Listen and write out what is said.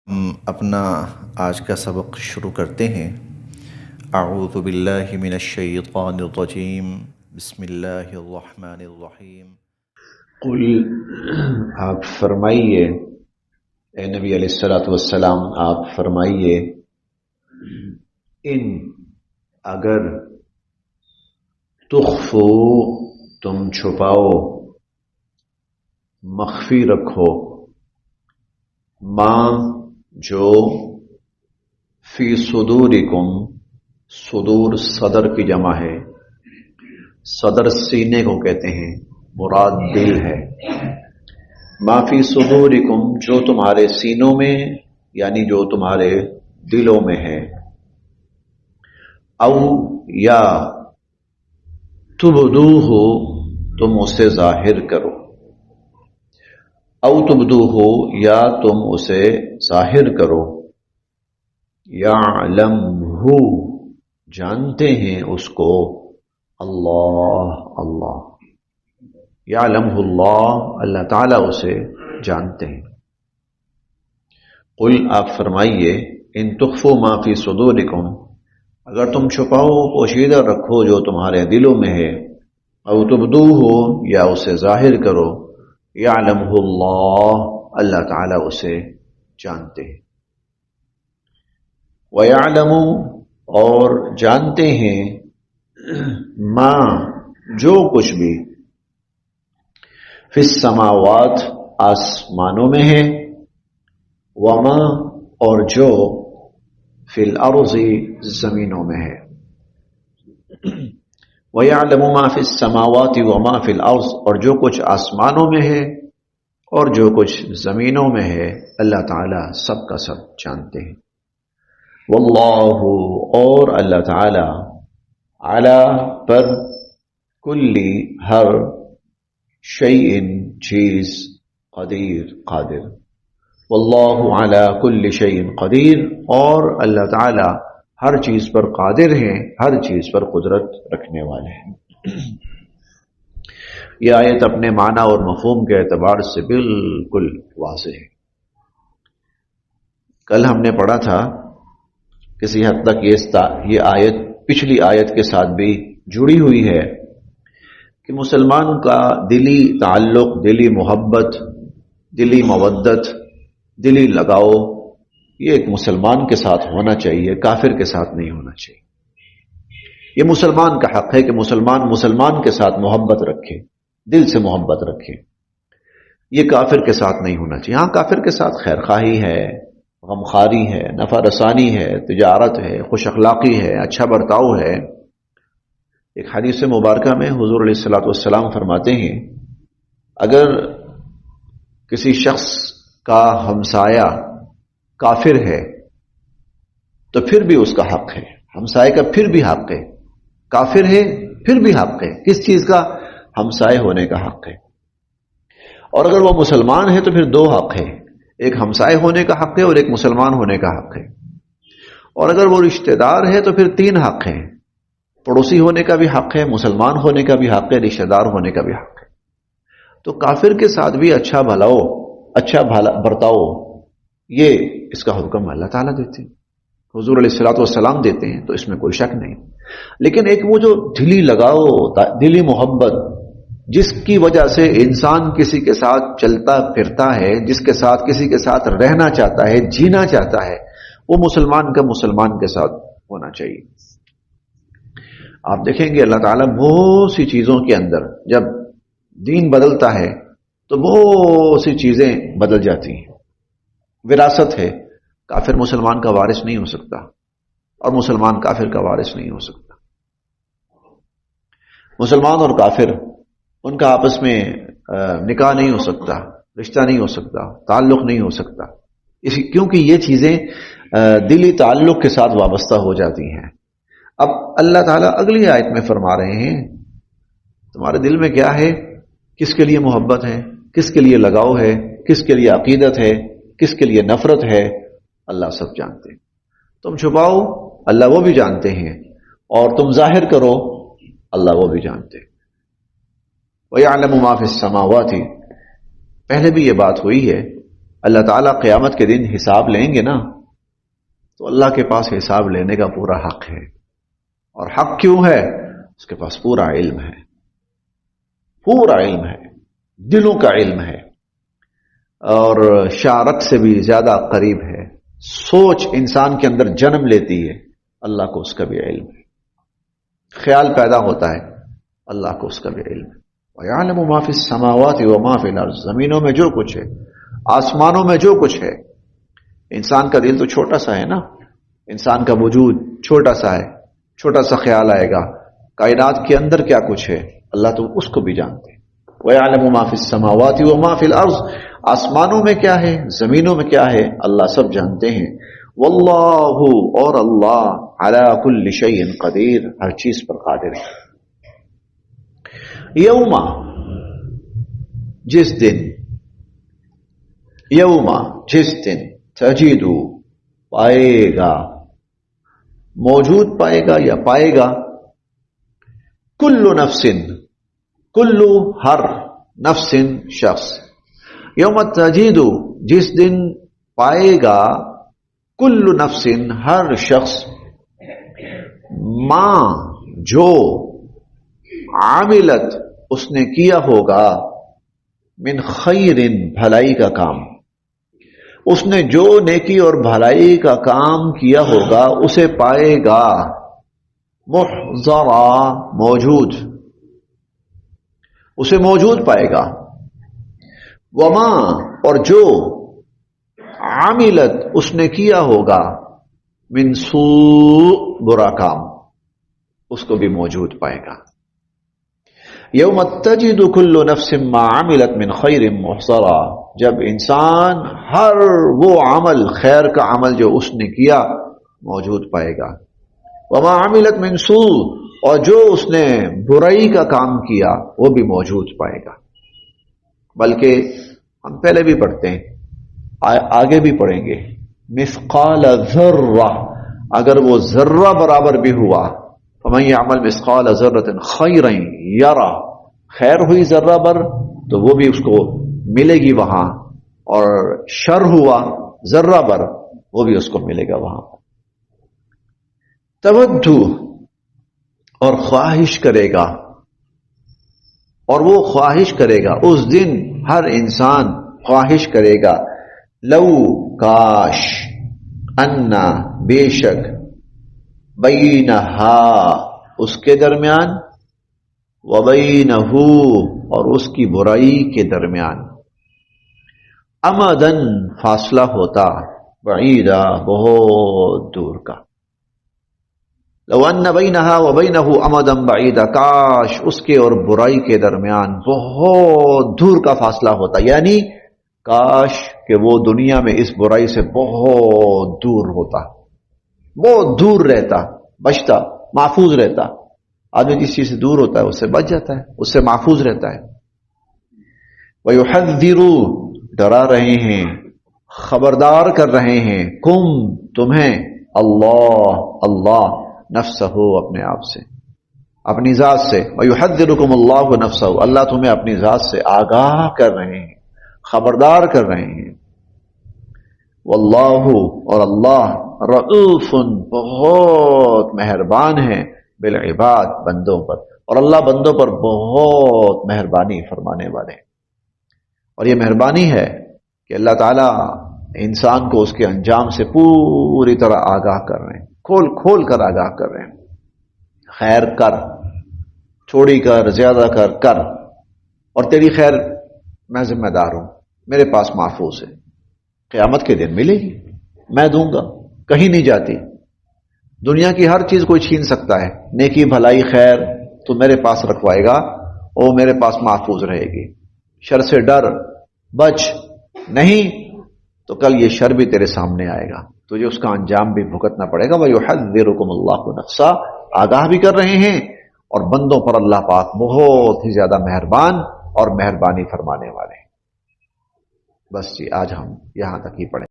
ہم اپنا آج کا سبق شروع کرتے ہیں۔ اعوذ باللہ من الشیطان الرجیم، بسم اللہ الرحمن الرحیم۔ قل آپ فرمائیے، اے نبی علیہ الصلوۃ والسلام آپ فرمائیے، ان اگر تخفو تم چھپاؤ، مخفی رکھو، ما جو فی صدورکم، صدور صدر کی جمع ہے، صدر سینے کو کہتے ہیں، مراد دل ہے۔ ما فی صدورکم جو تمہارے سینوں میں یعنی جو تمہارے دلوں میں ہے، او یا تبدوہ تم اسے ظاہر کرو، او تبدوہ یا تم اسے ظاہر کرو، یعلمہ جانتے ہیں اس کو اللہ، یعلمہ اللہ تعالیٰ اسے جانتے ہیں۔ قل آپ فرمائیے، ان تخفوا ما فی صدورکم اگر تم چھپاؤ پوشیدہ رکھو جو تمہارے دلوں میں ہے، او تبدوہ یا اسے ظاہر کرو، یعلمہ اللہ تعالیٰ اسے جانتے ہیں۔ وَيَعْلَمُ اور جانتے ہیں، ما جو کچھ بھی فی السماوات آسمانوں میں ہے، وما اور جو فی الارض زمینوں میں ہے۔ وَيَعْلَمُ مَا فِي السَّمَاوَاتِ وَمَا فِي الْأَرْضِ اور جو کچھ آسمانوں میں ہے اور جو کچھ زمینوں میں ہے، اللہ تعالیٰ سب کا سب جانتے ہیں۔ واللہ اور اللہ تعالیٰ علی پر کلی ہر شیء چیز قدیر قادر، واللہ علی کل شیء قدیر اور اللہ تعالیٰ ہر چیز پر قادر ہیں، ہر چیز پر قدرت رکھنے والے ہیں۔ یہ آیت اپنے معنی اور مفہوم کے اعتبار سے بالکل واضح ہے۔ کل ہم نے پڑھا تھا کسی حد تک یہ آیت پچھلی آیت کے ساتھ بھی جڑی ہوئی ہے کہ مسلمان کا دلی تعلق، دلی محبت، دلی مودت، دلی لگاؤ یہ ایک مسلمان کے ساتھ ہونا چاہیے، کافر کے ساتھ نہیں ہونا چاہیے۔ یہ مسلمان کا حق ہے کہ مسلمان کے ساتھ محبت رکھے، دل سے محبت رکھے، یہ کافر کے ساتھ نہیں ہونا چاہیے۔ ہاں کافر کے ساتھ خیر خواہی ہے، غمخواری ہے، نفع رسانی ہے، تجارت ہے، خوش اخلاقی ہے، اچھا برتاؤ ہے۔ ایک حدیث مبارکہ میں حضور علیہ الصلوۃ والسلام فرماتے ہیں، اگر کسی شخص کا ہمسایہ کافر ہے تو پھر بھی اس کا حق ہے، ہمسائے کا پھر بھی حق ہے، کافر ہے پھر بھی حق ہے، کس چیز کا؟ ہمسائے ہونے کا حق ہے۔ اور اگر وہ مسلمان ہے تو پھر دو حق ہے، ایک ہمسائے ہونے کا حق ہے اور ایک مسلمان ہونے کا حق ہے۔ اور اگر وہ رشتہ دار ہے تو پھر تین حق ہیں، پڑوسی ہونے کا بھی حق ہے، مسلمان ہونے کا بھی حق ہے، رشتہ دار ہونے کا بھی حق ہے۔ تو کافر کے ساتھ بھی اچھا بھلاؤ، اچھا برتاؤ، یہ اس کا حکم اللہ تعالیٰ دیتے ہیں، حضور علیہ الصلوۃ والسلام دیتے ہیں، تو اس میں کوئی شک نہیں۔ لیکن ایک وہ جو دلی لگاؤ، دلی محبت جس کی وجہ سے انسان کسی کے ساتھ چلتا پھرتا ہے، جس کے ساتھ کسی کے ساتھ رہنا چاہتا ہے، جینا چاہتا ہے، وہ مسلمان کا مسلمان کے ساتھ ہونا چاہیے۔ آپ دیکھیں گے اللہ تعالیٰ بہت سی چیزوں کے اندر جب دین بدلتا ہے تو بہت سی چیزیں بدل جاتی ہیں۔ وراثت ہے، کافر مسلمان کا وارث نہیں ہو سکتا اور مسلمان کافر کا وارث نہیں ہو سکتا۔ مسلمان اور کافر ان کا آپس میں نکاح نہیں ہو سکتا، رشتہ نہیں ہو سکتا، تعلق نہیں ہو سکتا، کیونکہ یہ چیزیں دلی تعلق کے ساتھ وابستہ ہو جاتی ہیں۔ اب اللہ تعالیٰ اگلی آیت میں فرما رہے ہیں تمہارے دل میں کیا ہے، کس کے لیے محبت ہے، کس کے لیے لگاؤ ہے، کس کے لیے عقیدت ہے، کس کے لیے نفرت ہے، اللہ سب جانتے ہیں۔ تم چھپاؤ اللہ وہ بھی جانتے ہیں، اور تم ظاہر کرو اللہ وہ بھی جانتے ہیں۔ وَيَعْلَمُ مَا فِي السَّمَاوَاتِ پہلے بھی یہ بات ہوئی ہے اللہ تعالیٰ قیامت کے دن حساب لیں گے نا، تو اللہ کے پاس حساب لینے کا پورا حق ہے. اور حق کیوں ہے؟ اس کے پاس پورا علم ہے، پورا علم ہے، دلوں کا علم ہے، اور شارک سے بھی زیادہ قریب ہے. سوچ انسان کے اندر جنم لیتی ہے، اللہ کو اس کا بھی علم ہے. خیال پیدا ہوتا ہے، اللہ کو اس کا بھی علم ہے. وَيَعْلَمُ مَا فِي السَّمَاوَاتِ وَمَا فِي الْأَرْضِ، زمینوں میں جو کچھ ہے، آسمانوں میں جو کچھ ہے. انسان کا دل تو چھوٹا سا ہے نا، انسان کا وجود چھوٹا سا ہے، چھوٹا سا خیال آئے گا. کائنات کے اندر کیا کچھ ہے اللہ تو اس کو بھی جانتے ہیں. وَيَعْلَمُ مَا فِي السَّمَاوَاتِ وَمَا فِي الْأَرْضِ، آسمانوں میں کیا ہے، زمینوں میں کیا ہے، اللہ سب جانتے ہیں. وَاللَّهُ، اور اللہ، عَلَى كُلِّ شَيْءٍ قدیر، ہر چیز پر قادر ہے. یوم، جس دن، یوم، جس دن، تجدو، پائے گا، موجود پائے گا یا پائے گا، کل نفس، کلو ہر، نفس شخص، یوم تجدو، جس دن پائے گا، کل نفس، ہر شخص، ما، جو، عاملت، اس نے کیا ہوگا، من خیر، بھلائی کا کام، اس نے جو نیکی اور بھلائی کا کام کیا ہوگا اسے پائے گا، محضرا، موجود، اسے موجود پائے گا. وما، اور جو، عاملت، اس نے کیا ہوگا، من سوء، برا کام، اس کو بھی موجود پائے گا. یوم تجد کل نفس ما عملت من خیر محضرا، جب انسان ہر وہ عمل، خیر کا عمل جو اس نے کیا موجود پائے گا. وما عملت من سوء، اور جو اس نے برائی کا کام کیا وہ بھی موجود پائے گا. بلکہ ہم پہلے بھی پڑھتے ہیں، آگے بھی پڑھیں گے، مثقال ذرہ، اگر وہ ذرہ برابر بھی ہوا، فمن يعمل مثقال ذرة خيرا يرى، خیر ہوئی ذرہ بر تو وہ بھی اس کو ملے گی وہاں، اور شر ہوا ذرہ بر وہ بھی اس کو ملے گا وہاں. تودو، اور خواہش کرے گا، اور وہ خواہش کرے گا اس دن، ہر انسان خواہش کرے گا، لو، کاش، انا، بے شک، بینہا، اس کے درمیان، وبینہ، اور اس کی برائی کے درمیان، امدن، فاصلہ ہوتا، بعیدہ، بہت دور کا. لو ان بینہا وبینہ امدا بعیدا، کاش اس کے اور برائی کے درمیان بہت دور کا فاصلہ ہوتا، یعنی کاش کہ وہ دنیا میں اس برائی سے بہت دور ہوتا، بہت دور رہتا، بچتا، محفوظ رہتا. آدمی جس چیز سے دور ہوتا ہے اس سے بچ جاتا ہے، اس سے محفوظ رہتا ہے. وَيُحَذِّرُ، ڈرا رہے ہیں، خبردار کر رہے ہیں، کم، تمہیں، اللہ نفسہ، اپنے آپ سے، اپنی ذات سے. وَيُحَذِّرُكُمُ اللَّهُ نَفْسَهُ، اللہ تمہیں اپنی ذات سے آگاہ کر رہے ہیں، خبردار کر رہے ہیں. واللہ، اور اللہ، رؤوف، بہت مہربان ہے، بالعباد، بندوں پر، اور اللہ بندوں پر بہت مہربانی فرمانے والے. اور یہ مہربانی ہے کہ اللہ تعالیٰ انسان کو اس کے انجام سے پوری طرح آگاہ کر رہے ہیں، کھول کھول کر آگاہ کر رہے ہیں. خیر کر، تھوڑی کر، زیادہ کر، اور تیری خیر میں ذمہ دار ہوں، میرے پاس محفوظ ہے، قیامت کے دن ملے گی، میں دوں گا، کہیں نہیں جاتی. دنیا کی ہر چیز کوئی چھین سکتا ہے، نیکی بھلائی خیر تو میرے پاس رکھوائے گا، وہ میرے پاس محفوظ رہے گی. شر سے ڈر، بچ، نہیں تو کل یہ شر بھی تیرے سامنے آئے گا، تجھے اس کا انجام بھی بھگتنا پڑے گا. وَيُحَذِّرُكُمُ اللَّهُ نَفْسَهُ، آگاہ بھی کر رہے ہیں، اور بندوں پر اللہ پاک بہت ہی زیادہ مہربان اور مہربانی فرمانے والے ہیں. بس جی، آج ہم یہاں تک ہی پڑھیں.